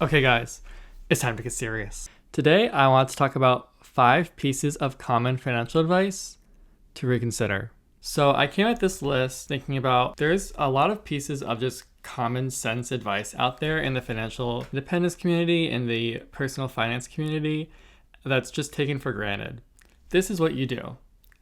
Okay, guys, it's time to get serious. Today, I want to talk about 5 pieces of common financial advice to reconsider. So, I came at this list thinking about there's a lot of pieces of just common sense advice out there in the financial independence community, in the personal finance community, that's just taken for granted. This is what you do.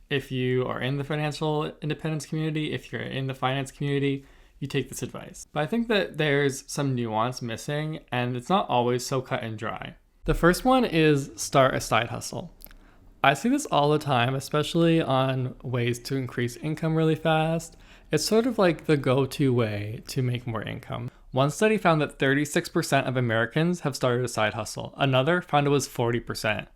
If you are in the financial independence community, if you're in the finance community, you take this advice. But I think that there's some nuance missing, and it's not always so cut and dry. The first one is start a side hustle. I see this all the time, especially on ways to increase income really fast. It's sort of like the go-to way to make more income. One study found that 36% of Americans have started a side hustle. Another found it was 40%.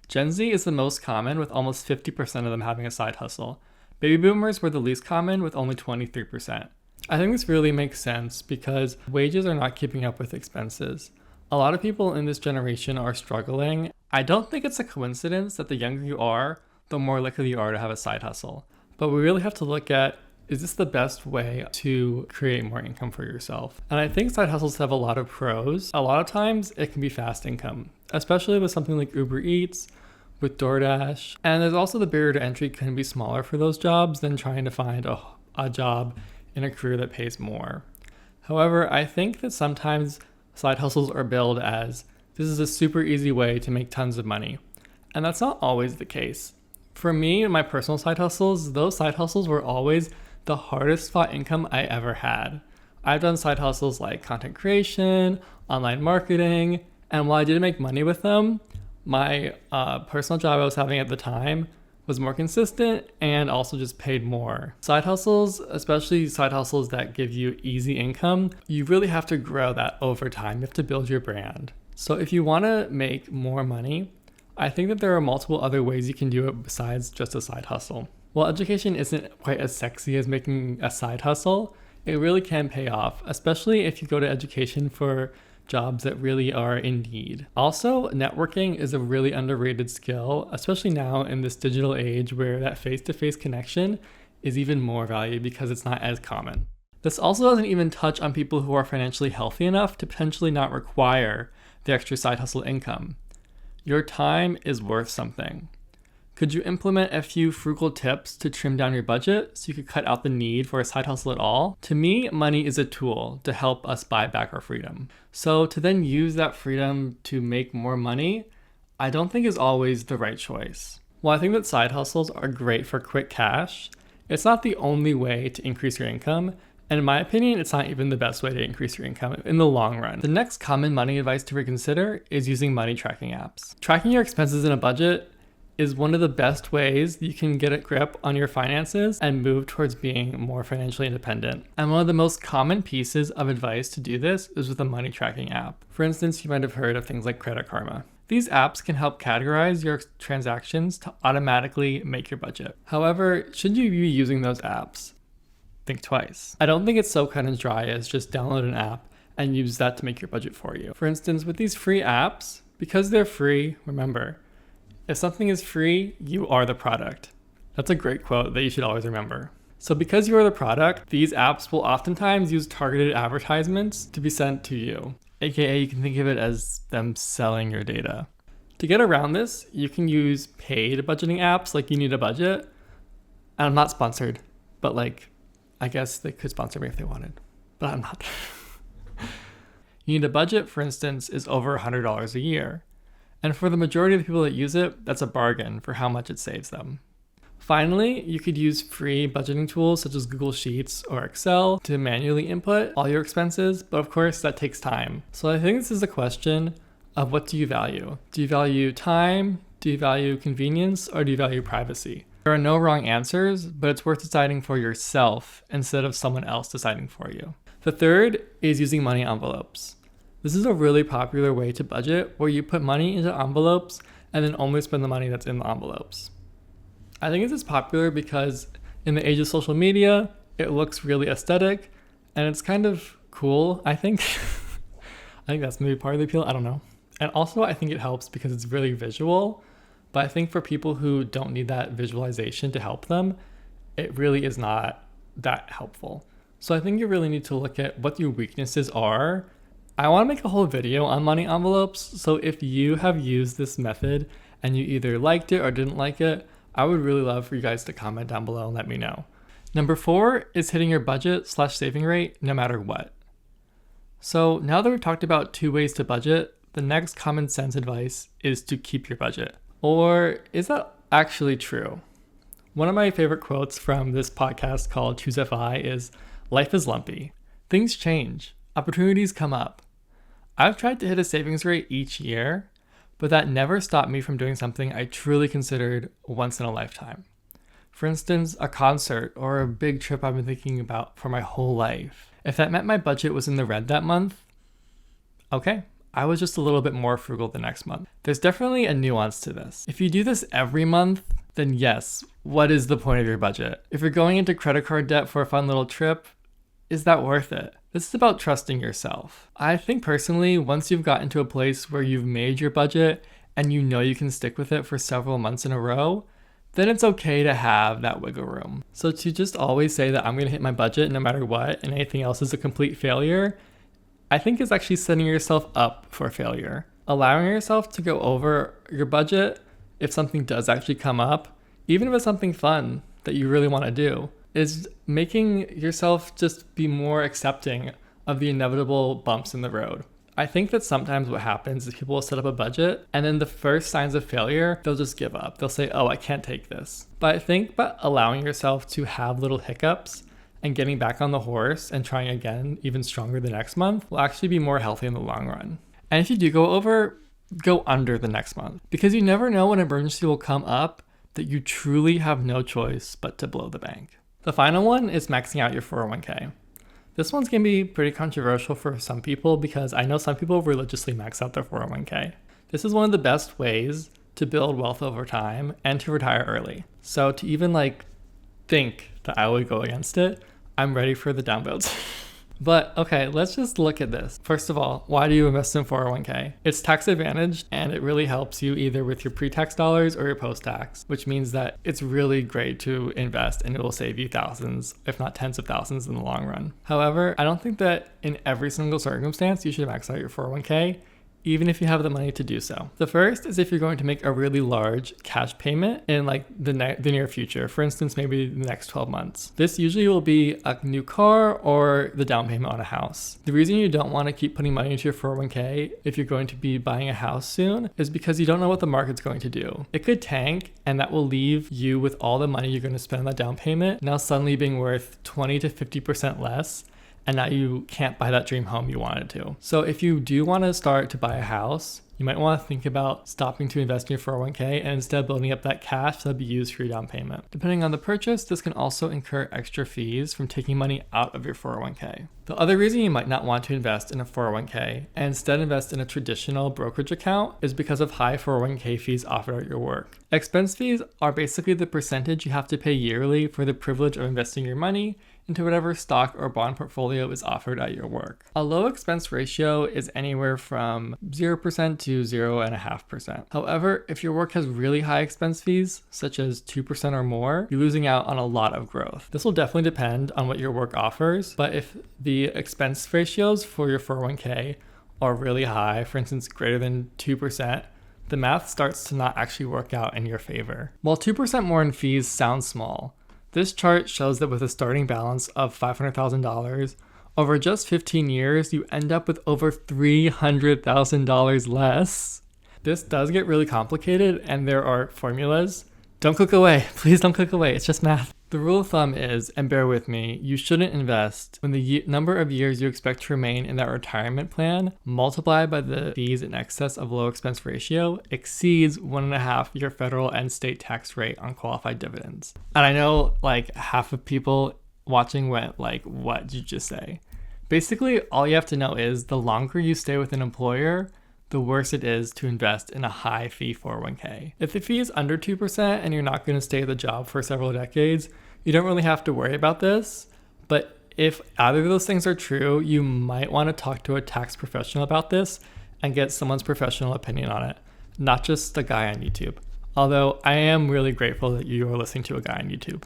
Gen Z is the most common, with almost 50% of them having a side hustle. Baby boomers were the least common, with only 23%. I think this really makes sense because wages are not keeping up with expenses. A lot of people in this generation are struggling. I don't think it's a coincidence that the younger you are, the more likely you are to have a side hustle. But we really have to look at, is this the best way to create more income for yourself? And I think side hustles have a lot of pros. A lot of times it can be fast income, especially with something like Uber Eats, with DoorDash. And there's also the barrier to entry can be smaller for those jobs than trying to find a job in a career that pays more. However, I think that sometimes side hustles are billed as this is a super easy way to make tons of money. And that's not always the case. For me, my personal side hustles, those side hustles were always the hardest fought income I ever had. I've done side hustles like content creation, online marketing, and while I did make money with them, my personal job I was having at the time was more consistent and also just paid more. Side hustles, especially side hustles that give you easy income, you really have to grow that over time. You have to build your brand. So if you want to make more money, I think that there are multiple other ways you can do it besides just a side hustle. While education isn't quite as sexy as making a side hustle, it really can pay off, especially if you go to education for jobs that really are in need. Also, networking is a really underrated skill, especially now in this digital age where that face-to-face connection is even more valued because it's not as common. This also doesn't even touch on people who are financially healthy enough to potentially not require the extra side hustle income. Your time is worth something. Could you implement a few frugal tips to trim down your budget so you could cut out the need for a side hustle at all? To me, money is a tool to help us buy back our freedom. So to then use that freedom to make more money, I don't think is always the right choice. While I think that side hustles are great for quick cash, it's not the only way to increase your income. And in my opinion, it's not even the best way to increase your income in the long run. The next common money advice to reconsider is using money tracking apps. Tracking your expenses in a budget is one of the best ways you can get a grip on your finances and move towards being more financially independent. And one of the most common pieces of advice to do this is with a money tracking app. For instance, you might have heard of things like Credit Karma. These apps can help categorize your transactions to automatically make your budget. However, should you be using those apps? Think twice. I don't think it's so cut and dry as just download an app and use that to make your budget for you. For instance, with these free apps, because they're free, remember, if something is free, you are the product. That's a great quote that you should always remember. So because you are the product, these apps will oftentimes use targeted advertisements to be sent to you. AKA, you can think of it as them selling your data. To get around this, you can use paid budgeting apps like You Need a Budget. And I'm not sponsored, but I guess they could sponsor me if they wanted, but I'm not. You Need a Budget, for instance, is over $100 a year. And for the majority of the people that use it, that's a bargain for how much it saves them. Finally, you could use free budgeting tools such as Google Sheets or Excel to manually input all your expenses, but of course that takes time. So I think this is a question of what do you value? Do you value time? Do you value convenience? Or do you value privacy? There are no wrong answers, but it's worth deciding for yourself instead of someone else deciding for you. The third is using money envelopes. This is a really popular way to budget where you put money into envelopes and then only spend the money that's in the envelopes. I think this is popular because in the age of social media, it looks really aesthetic and it's kind of cool, I think. I think that's maybe part of the appeal, I don't know. And also I think it helps because it's really visual, but I think for people who don't need that visualization to help them, it really is not that helpful. So I think you really need to look at what your weaknesses are I want to make a whole video on money envelopes, so if you have used this method and you either liked it or didn't like it, I would really love for you guys to comment down below and let me know. Number 4 is hitting your budget/saving rate no matter what. So now that we've talked about 2 ways to budget, the next common sense advice is to keep your budget. Or is that actually true? One of my favorite quotes from this podcast called Choose FI is, "Life is lumpy. Things change. Opportunities come up." I've tried to hit a savings rate each year, but that never stopped me from doing something I truly considered once in a lifetime. For instance, a concert or a big trip I've been thinking about for my whole life. If that meant my budget was in the red that month, okay, I was just a little bit more frugal the next month. There's definitely a nuance to this. If you do this every month, then yes, what is the point of your budget? If you're going into credit card debt for a fun little trip, is that worth it? This is about trusting yourself. I think personally, once you've gotten to a place where you've made your budget and you know you can stick with it for several months in a row, then it's okay to have that wiggle room. So to just always say that I'm going to hit my budget no matter what and anything else is a complete failure, I think is actually setting yourself up for failure. Allowing yourself to go over your budget if something does actually come up, even if it's something fun that you really want to do, is making yourself just be more accepting of the inevitable bumps in the road. I think that sometimes what happens is people will set up a budget and then the first signs of failure, they'll just give up. They'll say, oh, I can't take this. But I think by allowing yourself to have little hiccups and getting back on the horse and trying again, even stronger the next month, will actually be more healthy in the long run. And if you do go over, go under the next month, because you never know when an emergency will come up that you truly have no choice but to blow the bank. The final one is maxing out your 401k. This one's going to be pretty controversial for some people because I know some people religiously max out their 401k. This is one of the best ways to build wealth over time and to retire early. So to even think that I would go against it, I'm ready for the downvotes. But okay, let's just look at this. First of all, why do you invest in 401k? It's tax advantaged and it really helps you either with your pre-tax dollars or your post-tax, which means that it's really great to invest and it will save you thousands, if not tens of thousands in the long run. However, I don't think that in every single circumstance you should max out your 401k, even if you have the money to do so. The first is if you're going to make a really large cash payment in the near future, for instance, maybe the next 12 months. This usually will be a new car or the down payment on a house. The reason you don't want to keep putting money into your 401k if you're going to be buying a house soon is because you don't know what the market's going to do. It could tank and that will leave you with all the money you're going to spend on that down payment now suddenly being worth 20 to 50% less. And now you can't buy that dream home you wanted to. So if you do want to start to buy a house, you might want to think about stopping to invest in your 401k and instead building up that cash that'll be used for your down payment. Depending on the purchase, this can also incur extra fees from taking money out of your 401k. The other reason you might not want to invest in a 401k and instead invest in a traditional brokerage account is because of high 401k fees offered at your work. Expense fees are basically the percentage you have to pay yearly for the privilege of investing your money into whatever stock or bond portfolio is offered at your work. A low expense ratio is anywhere from 0% to 0.5%. However, if your work has really high expense fees, such as 2% or more, you're losing out on a lot of growth. This will definitely depend on what your work offers, but if the expense ratios for your 401k are really high, for instance, greater than 2%, the math starts to not actually work out in your favor. While 2% more in fees sounds small, this chart shows that with a starting balance of $500,000, over just 15 years, you end up with over $300,000 less. This does get really complicated and there are formulas. Don't click away. Please don't click away. It's just math. The rule of thumb is, and bear with me, you shouldn't invest when the number of years you expect to remain in that retirement plan multiplied by the fees in excess of low expense ratio exceeds 1.5 your federal and state tax rate on qualified dividends. And I know half of people watching went what did you just say? Basically, all you have to know is the longer you stay with an employer, the worse it is to invest in a high fee 401k. If the fee is under 2% and you're not going to stay at the job for several decades, you don't really have to worry about this. But if either of those things are true, you might want to talk to a tax professional about this and get someone's professional opinion on it, not just a guy on YouTube. Although I am really grateful that you are listening to a guy on YouTube.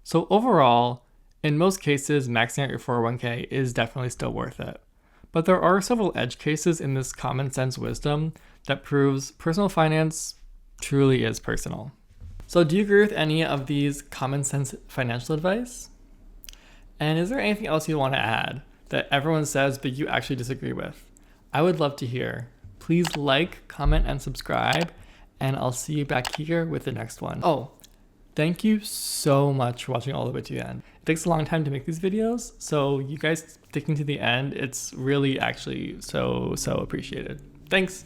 So overall, in most cases, maxing out your 401k is definitely still worth it. But there are several edge cases in this common sense wisdom that proves personal finance truly is personal. So do you agree with any of these common sense financial advice? And is there anything else you want to add that everyone says but you actually disagree with? I would love to hear. Please like, comment, and subscribe, and I'll see you back here with the next one. Oh, thank you so much for watching all the way to the end. It takes a long time to make these videos, so you guys sticking to the end, it's really actually so appreciated. Thanks.